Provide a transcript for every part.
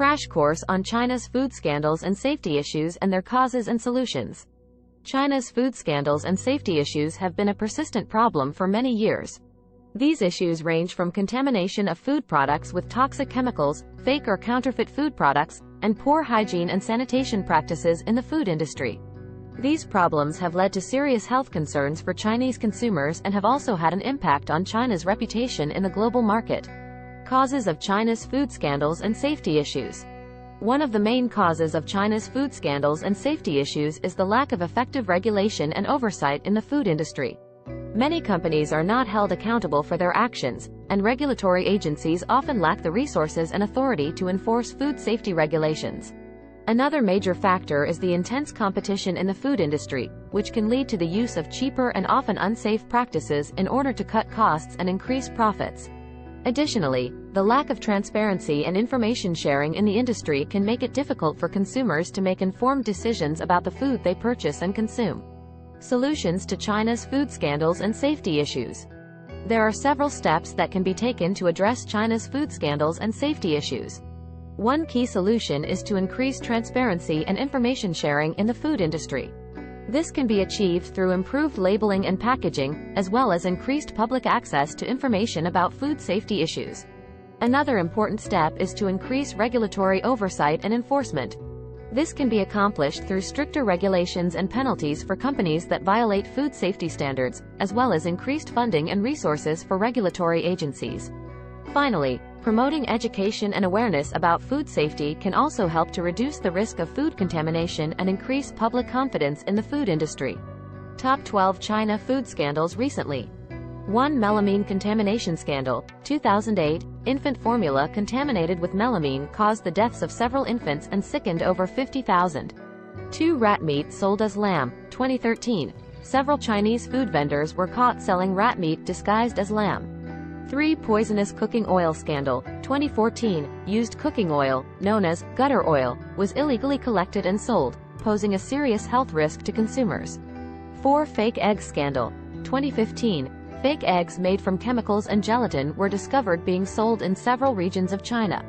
Crash course on China's food scandals and safety issues and their causes and solutions. China's food scandals and safety issues have been a persistent problem for many years. These issues range from contamination of food products with toxic chemicals, fake or counterfeit food products, and poor hygiene and sanitation practices in the food industry. These problems have led to serious health concerns for Chinese consumers and have also had an impact on China's reputation in the global market. Causes of China's food scandals and safety issues. One of the main causes of China's food scandals and safety issues is the lack of effective regulation and oversight in the food industry. Many companies are not held accountable for their actions, and regulatory agencies often lack the resources and authority to enforce food safety regulations. Another major factor is the intense competition in the food industry, which can lead to the use of cheaper and often unsafe practices in order to cut costs and increase profits. Additionally, the lack of transparency and information sharing in the industry can make it difficult for consumers to make informed decisions about the food they purchase and consume. Solutions to China's food scandals and safety issues. There are several steps that can be taken to address China's food scandals and safety issues. One key solution is to increase transparency and information sharing in the food industry. This can be achieved through improved labeling and packaging, as well as increased public access to information about food safety issues. Another important step is to increase regulatory oversight and enforcement. This can be accomplished through stricter regulations and penalties for companies that violate food safety standards, as well as increased funding and resources for regulatory agencies. Finally, promoting education and awareness about food safety can also help to reduce the risk of food contamination and increase public confidence in the food industry. Top 12 China food scandals recently. 1. Melamine Contamination Scandal, 2008. Infant formula contaminated with melamine caused the deaths of several infants and sickened over 50,000. 2. Rat meat sold as lamb, 2013. Several Chinese food vendors were caught selling rat meat disguised as lamb. 3. Poisonous cooking oil scandal, 2014. Used cooking oil, known as gutter oil, was illegally collected and sold, posing a serious health risk to consumers. 4. Fake egg scandal, 2015. Fake eggs made from chemicals and gelatin were discovered being sold in several regions of China.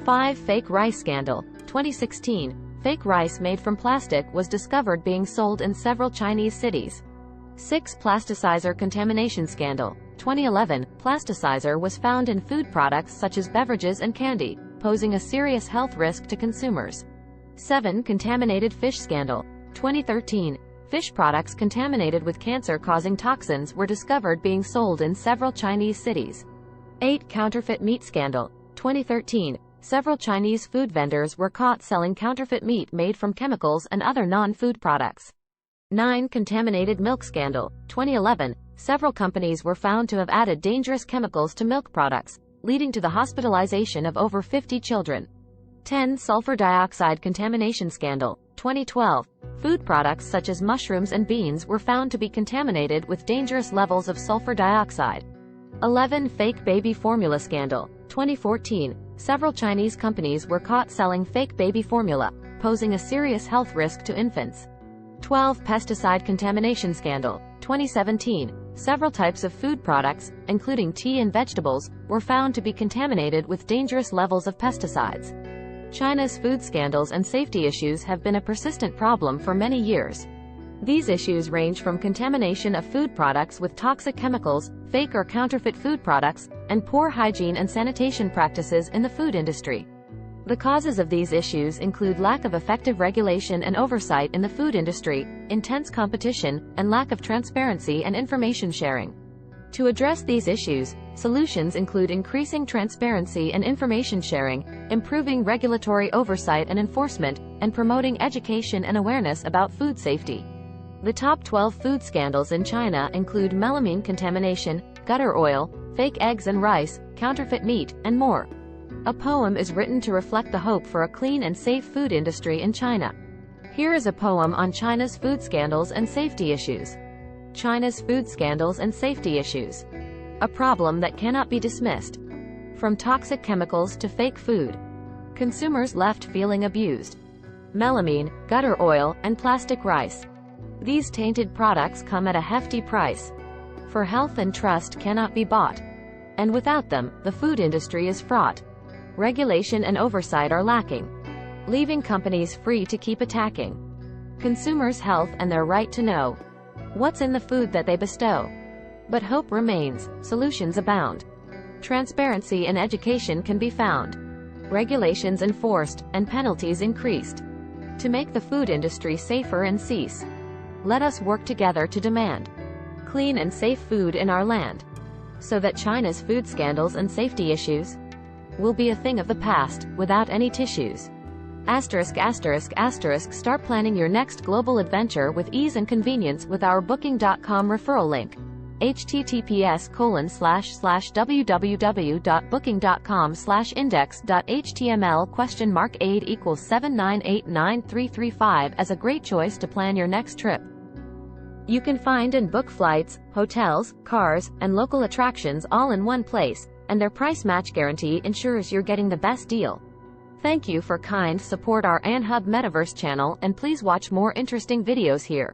5. Fake rice scandal, 2016. Fake rice made from plastic was discovered being sold in several Chinese cities. 6. Plasticizer Contamination scandal, 2011. Plasticizer was found in food products such as beverages and candy, posing a serious health risk to consumers. 7. Contaminated fish scandal, 2013. Fish products contaminated with cancer-causing toxins were discovered being sold in several Chinese cities. 8. Counterfeit meat scandal, 2013. Several Chinese food vendors were caught selling counterfeit meat made from chemicals and other non-food products. 9. Contaminated milk scandal, 2011. Several companies were found to have added dangerous chemicals to milk products, leading to the hospitalization of over 50 children. 10. Sulfur dioxide contamination scandal, 2012. Food products such as mushrooms and beans were found to be contaminated with dangerous levels of sulfur dioxide. 11. Fake baby formula scandal, 2014. Several Chinese companies were caught selling fake baby formula, posing a serious health risk to infants. 12. Pesticide contamination scandal, 2017. Several types of food products, including tea and vegetables, were found to be contaminated with dangerous levels of pesticides. China's food scandals and safety issues have been a persistent problem for many years. These issues range from contamination of food products with toxic chemicals, fake or counterfeit food products, and poor hygiene and sanitation practices in the food industry. The causes of these issues include lack of effective regulation and oversight in the food industry, intense competition, and lack of transparency and information sharing. To address these issues, solutions include increasing transparency and information sharing, improving regulatory oversight and enforcement, and promoting education and awareness about food safety. The top 12 food scandals in China include melamine contamination, gutter oil, fake eggs and rice, counterfeit meat, and more. A poem is written to reflect the hope for a clean and safe food industry in China. Here is a poem on China's food scandals and safety issues. China's food scandals and safety issues. A problem that cannot be dismissed. From toxic chemicals to fake food. Consumers left feeling abused. Melamine, gutter oil, and plastic rice. These tainted products come at a hefty price. For health and trust cannot be bought. And without them, the food industry is fraught. Regulation and oversight are lacking, leaving companies free to keep attacking consumers' health and their right to know what's in the food that they bestow. But hope remains, solutions abound. Transparency and education can be found, regulations enforced, and penalties increased to make the food industry safer and cease. Let us work together to demand clean and safe food in our land, so that China's food scandals and safety issues will be a thing of the past, without any tissues. Start planning your next global adventure with ease and convenience with our Booking.com referral link. https://www.booking.com/index.html?aid equals 7989335 as a great choice to plan your next trip. You can find and book flights, hotels, cars, and local attractions all in one place, and their price match guarantee ensures you're getting the best deal. Thank you for kind support our AnHub Metaverse channel, and please watch more interesting videos here.